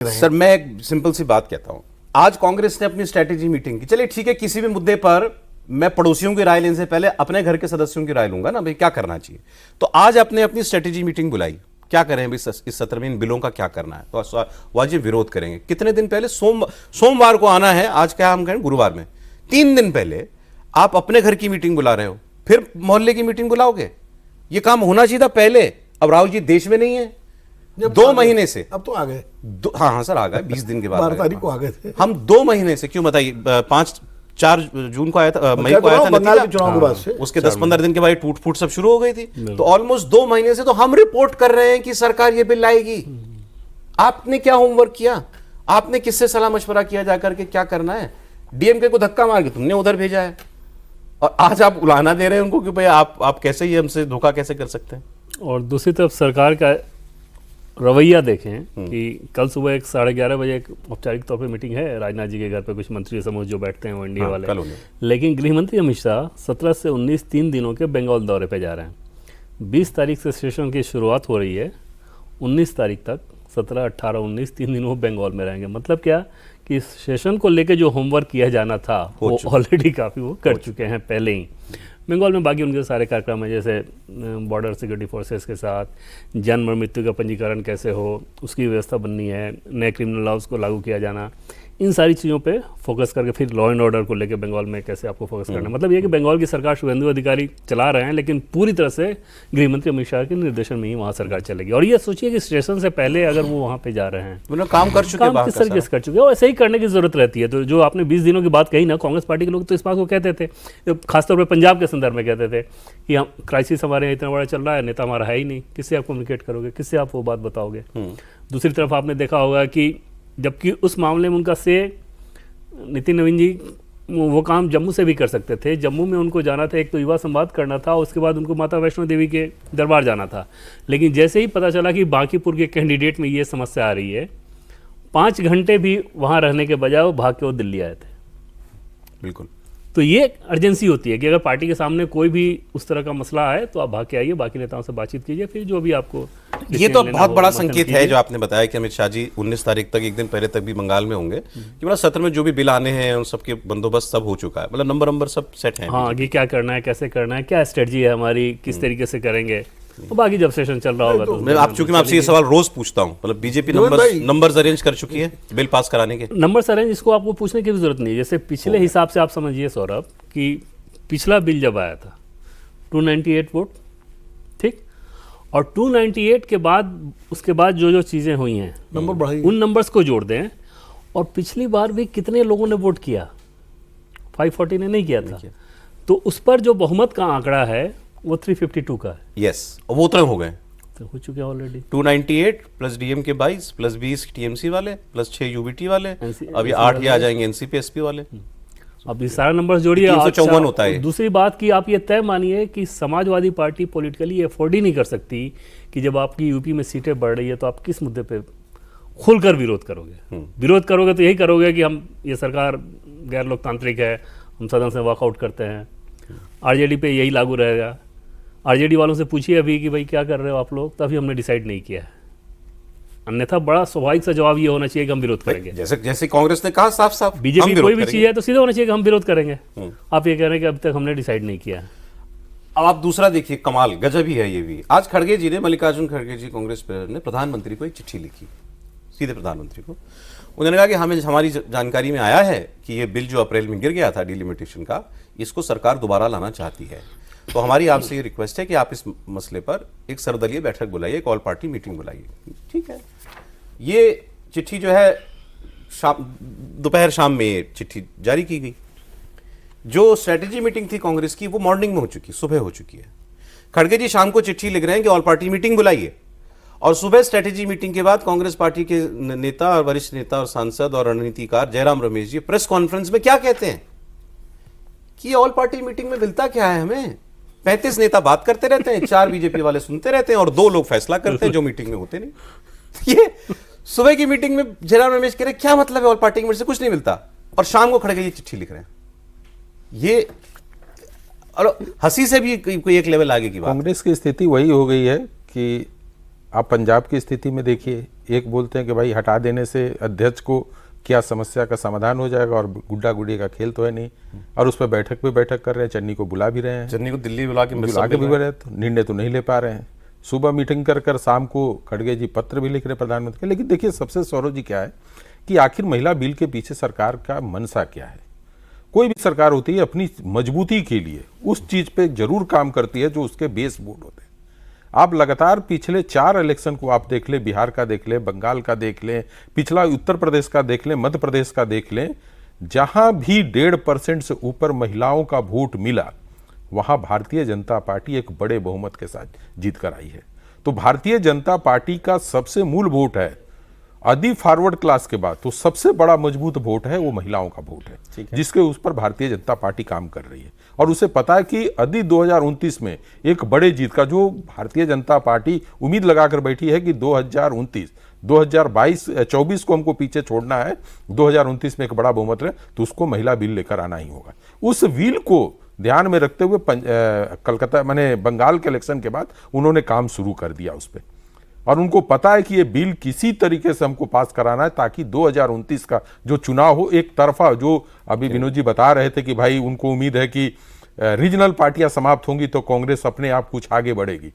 Sir मैं एक simple सी बात कहता हूं, आज कांग्रेस ने अपनी स्ट्रेटेजी मीटिंग की। चलिए ठीक है, किसी भी मुद्दे पर मैं पड़ोसियों की राय लेने से पहले अपने घर के सदस्यों की राय लूंगा ना, भाई क्या करना चाहिए। तो आज आपने अपनी स्ट्रेटेजी मीटिंग बुलाई, क्या करें भाई इस सत्र में इन बिलों का क्या करना है, तो वाजिब विरोध करेंगे। कितने दिन पहले सोमवार को आना है, आज क्या हम कहें गुरुवार में, 3 दिन पहले आप अपने घर की मीटिंग बुला रहे हो, फिर मोहल्ले की मीटिंग बुलाओगे। ये काम होना चाहिए था पहले। अब राहुल जी देश में नहीं है 2 महीने से, अब तो आ गए। हाँ सर आ गए, 20 दिन के बाद 12 तारीख को आ गए थे हम। 2 महीने से क्यों बताइए, 4 जून को आया था, मई को आया था बंगाल के चुनाव के बाद से, उसके 10-15 दिन के बाद टूट फूट सब शुरू हो गई थी। तो ऑलमोस्ट 2 महीने से तो हम रिपोर्ट कर रहे हैं कि सरकार ये बिल लाएगी। आपने क्या होमवर्क किया? आपने किससे सलाह मशवरा किया जाकर के क्या करना है? डीएमके को धक्का मार के तुमने उधर भेजा है, और आज आप उलाना दे रहे हैं उनको कि भाई आप कैसे ही हमसे धोखा कैसे कर सकते हैं। और दूसरी तरफ सरकार का रवैया देखें कि कल सुबह 11:30 बजे एक औपचारिक तौर पे मीटिंग है राजनाथ जी के घर पे, कुछ मंत्री समूह जो बैठते हैं वो इंडिया वाले, लेकिन गृह मंत्री अमित शाह 17 से 19 3 दिनों के बंगाल दौरे पे जा रहे हैं। 20 तारीख से सेशन की शुरुआत हो रही है, 19 तारीख तक 17, 18, 19 3 दिन वो बंगाल में रहेंगे। मतलब क्या कि इस सेशन को लेके जो होमवर्क किया जाना था वो ऑलरेडी काफ़ी वो कर चुके हैं पहले ही। बंगाल में बाकी उनके सारे कार्यक्रम हैं, जैसे बॉर्डर सिक्योरिटी फोर्सेस के साथ जन्म और मृत्यु का पंजीकरण कैसे हो, उसकी व्यवस्था बननी है, नए क्रिमिनल लॉज को लागू किया जाना, इन सारी चीज़ों पे फोकस करके फिर लॉ एंड ऑर्डर को लेकर बंगाल में कैसे आपको फोकस करना है। मतलब ये कि बंगाल की सरकार शुभेंदु अधिकारी चला रहे हैं, लेकिन पूरी तरह से गृह मंत्री अमित शाह के निर्देशन में ही वहाँ सरकार चलेगी। और ये सोचिए कि स्टेशन से पहले अगर वो वहाँ पे जा रहे हैं, काम कर चुके हैं, काम किस तरीके से कर चुके हैं, और ऐसे ही करने की जरूरत रहती है। तो जो आपने 20 दिनों की बात कही ना, कांग्रेस पार्टी के लोग तो इस बात को कहते थे, खासतौर पर पंजाब के संदर्भ में कहते थे कि हम क्राइसिस हमारे यहाँ इतना बड़ा चल रहा है, नेता हमारा है ही नहीं, किससे आप कम्युनिकेट करोगे, किससे आप वो बात बताओगे। दूसरी तरफ आपने देखा होगा कि जबकि उस मामले में उनका से नितिन नवीन जी वो काम जम्मू से भी कर सकते थे। जम्मू में उनको जाना था, एक तो युवा संवाद करना था, उसके बाद उनको माता वैष्णो देवी के दरबार जाना था। लेकिन जैसे ही पता चला कि बांकीपुर के कैंडिडेट में ये समस्या आ रही है, 5 घंटे भी वहाँ रहने के बजाय वो भाग के वो दिल्ली आए थे। बिल्कुल। तो ये अर्जेंसी होती है कि अगर पार्टी के सामने कोई भी उस तरह का मसला आए तो आप भाग के आइए, बाकी नेताओं से बातचीत कीजिए, फिर जो भी आपको। ये तो बहुत बड़ा संकेत है जो आपने बताया कि अमित शाह जी 19 तारीख तक, एक दिन पहले तक भी बंगाल में होंगे, कि मतलब सत्र में जो भी बिल आने हैं उन सबके बंदोबस्त सब हो चुका है, मतलब नंबर सब सेट है। हाँ, कि क्या करना है, कैसे करना है, क्या स्ट्रेटजी है हमारी, किस तरीके से करेंगे, और बाकी जब सेशन चल रहा होगा तो आप चूंकि मैं आपसे ये सवाल रोज पूछता हूं, मतलब बीजेपी नंबर्स अरेंज कर चुकी है बिल पास कराने के? नंबर्स अरेंज, इसको आपको पूछने की भी जरूरत नहीं है। जैसे पिछले हिसाब से आप समझिए सौरभ कि पिछला बिल जब आया था 298 वोट, ठीक, और 298 के बाद उसके बाद जो चीज़ें हुई हैं नंबर बढ़ाइए, उन नंबर्स को जोड़ दें। और पिछली बार भी कितने लोगों ने वोट किया? 540 ने नहीं किया था। तो उस पर जो बहुमत का आंकड़ा है वो 352 का है। यस, वो उतने हो गए, तो हो चुके हैं ऑलरेडी। 298 प्लस डीएम के 22 प्लस 20 टीएमसी वाले प्लस 6 यूबीटी वाले, अभी 8 ये आ जाएंगे एनसीपी एसपी वाले। अब ये सारा नंबर जोड़िए, 354 होता है। दूसरी बात कि आप ये तय मानिए कि समाजवादी पार्टी पॉलिटिकली अफोर्ड ही नहीं कर सकती कि जब आपकी यूपी में सीटें बढ़ रही है तो आप किस मुद्दे पे खुलकर विरोध करोगे। विरोध करोगे तो यही करोगे कि हम ये सरकार गैर लोकतांत्रिक है, हम सदन से वॉकआउट करते हैं। आरजेडी पे यही लागू रहेगा। आरजेडी वालों से पूछिए अभी कि भाई क्या कर रहे हो आप लोग, तभी हमने डिसाइड नहीं किया है। अन्यथा बड़ा स्वाभाविक सा जवाब ये होना चाहिए कि हम विरोध करेंगे। जैसे कांग्रेस ने कहा साफ बीजेपी कोई भी चीज है तो सीधे होना चाहिए कि हम विरोध करेंगे। आप ये कह रहे हैं कि अभी तक हमने डिसाइड नहीं किया है। अब आप दूसरा देखिए, कमाल गजब ही है ये भी। आज खड़गे जी ने, मल्लिकार्जुन खड़गे जी कांग्रेस प्रेसिडेंट ने प्रधानमंत्री को एक चिट्ठी लिखी, सीधे प्रधानमंत्री को। उन्होंने कहा कि हमें, हमारी जानकारी में आया है कि ये बिल जो अप्रैल में गिर गया था डिलिमिटेशन का, इसको सरकार दोबारा लाना चाहती है। तो हमारी आपसे ये रिक्वेस्ट है कि आप इस मसले पर एक सर्वदलीय बैठक बुलाइए, एक ऑल पार्टी मीटिंग बुलाइए। ठीक है, ये चिट्ठी जो है दोपहर शाम में ये चिट्ठी जारी की गई। जो स्ट्रेटेजी मीटिंग थी कांग्रेस की वो मॉर्निंग में हो चुकी, सुबह हो चुकी है। खड़गे जी शाम को चिट्ठी लिख रहे हैं कि ऑल पार्टी मीटिंग बुलाइए, और सुबह स्ट्रेटेजी मीटिंग के बाद कांग्रेस पार्टी के नेता और वरिष्ठ नेता और सांसद और रणनीतिकार जयराम रमेश जी प्रेस कॉन्फ्रेंस में क्या कहते हैं कि ऑल पार्टी मीटिंग में मिलता क्या है हमें? 35 नेता बात करते रहते हैं, 4 बीजेपी वाले सुनते रहते हैं और 2 लोग फैसला करते हैं जो मीटिंग में होते नहीं। ये सुबह की मीटिंग में जयराम रमेश कह रहे क्या मतलब है, ऑल पार्टी में से कुछ नहीं मिलता, और शाम को खड़े ये चिट्ठी लिख रहे हैं। ये और हंसी से भी कोई एक लेवल आगे की बात। कांग्रेस की स्थिति वही हो गई है कि आप पंजाब की स्थिति में देखिए, एक बोलते हैं कि भाई हटा देने से अध्यक्ष को क्या समस्या का समाधान हो जाएगा और गुड्डा गुड़ी का खेल तो है नहीं, और उस पर बैठक पे बैठक कर रहे हैं, चन्नी को बुला भी रहे हैं, चन्नी को दिल्ली बुला के भी रहे, तो निर्णय तो नहीं ले पा रहे हैं। सुबह मीटिंग कर शाम को खड़गे जी पत्र भी लिख रहे प्रधानमंत्री के। लेकिन देखिए सबसे सौरभ जी क्या है कि आखिर महिला बिल के पीछे सरकार का मनसा क्या है। कोई भी सरकार होती है अपनी मजबूती के लिए उस चीज पे जरूर काम करती है जो उसके बेस बोर्ड होते हैं। आप लगातार पिछले 4 इलेक्शन को आप देख लें, बिहार का देख लें, बंगाल का देख लें, पिछला उत्तर प्रदेश का देख लें, मध्य प्रदेश का देख लें, जहां भी 1.5% से ऊपर महिलाओं का वोट मिला वहां भारतीय जनता पार्टी एक बड़े बहुमत के साथ जीत कर आई है। तो भारतीय जनता पार्टी का सबसे मूल वोट है, आदि फॉरवर्ड क्लास के बाद तो सबसे बड़ा मजबूत वोट है वो महिलाओं का वोट है, जिसके उस पर भारतीय जनता पार्टी काम कर रही है। और उसे पता है कि यदि 2029 में एक बड़े जीत का, जो भारतीय जनता पार्टी उम्मीद लगाकर बैठी है कि 2029 2024 को हमको पीछे छोड़ना है, 2029 में एक बड़ा बहुमत है, तो उसको महिला बिल लेकर आना ही होगा। उस बिल को ध्यान में रखते हुए कलकत्ता माने बंगाल के इलेक्शन के बाद उन्होंने काम शुरू कर दिया उस पर, और उनको पता है कि ये बिल किसी तरीके से हमको पास कराना है ताकि 2029 का जो चुनाव हो एक तरफा, जो अभी विनोद जी बता रहे थे कि भाई उनको उम्मीद है कि रीजनल पार्टियां समाप्त होंगी तो कांग्रेस अपने आप कुछ आगे बढ़ेगी।